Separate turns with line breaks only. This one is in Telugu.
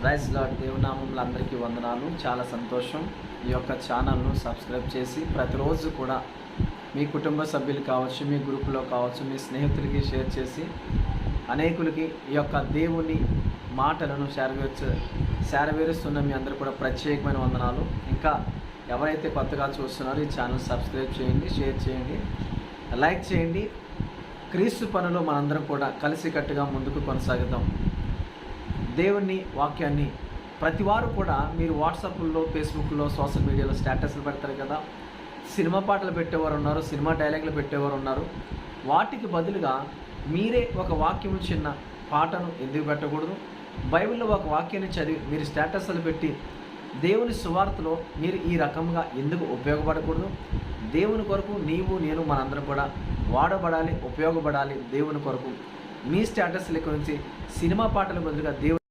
Praise lord. దేవునామంలో అందరికీ వందనాలు. చాలా సంతోషం. ఈ యొక్క ఛానల్ను సబ్స్క్రైబ్ చేసి ప్రతిరోజు కూడా మీ కుటుంబ సభ్యులు కావచ్చు, మీ గ్రూపులో కావచ్చు, మీ స్నేహితులకి షేర్ చేసి అనేకులకి ఈ యొక్క దేవుని మాటలను చేరవేరుస్తున్న మీ అందరూ కూడా ప్రత్యేకమైన వందనాలు. ఇంకా ఎవరైతే కొత్తగా చూస్తున్నారో ఈ ఛానల్ సబ్స్క్రైబ్ చేయండి, షేర్ చేయండి, లైక్ చేయండి. క్రీస్తు పనులు మనందరం కూడా కలిసికట్టుగా ముందుకు కొనసాగుదాం. దేవుని వాక్యాన్ని ప్రతివారు కూడా మీరు వాట్సాప్లో, ఫేస్బుక్లో, సోషల్ మీడియాలో స్టేటస్లు పెడతారు కదా. సినిమా పాటలు పెట్టేవారు ఉన్నారు, సినిమా డైలాగులు పెట్టేవారు ఉన్నారు. వాటికి బదులుగా మీరే ఒక వాక్యం చిన్న పాటను ఎందుకు పెట్టకూడదు? బైబిల్లో ఒక వాక్యాన్ని చదివి మీరు స్టేటస్లు పెట్టి దేవుని సువార్తలో మీరు ఈ రకంగా ఎందుకు ఉపయోగపడకూడదు? దేవుని కొరకు నీవు నేను మనందరం కూడా వాడబడాలి, ఉపయోగపడాలి. దేవుని కొరకు మీ స్టేటస్ల గురించి సినిమా పాటల బదులుగా దేవుని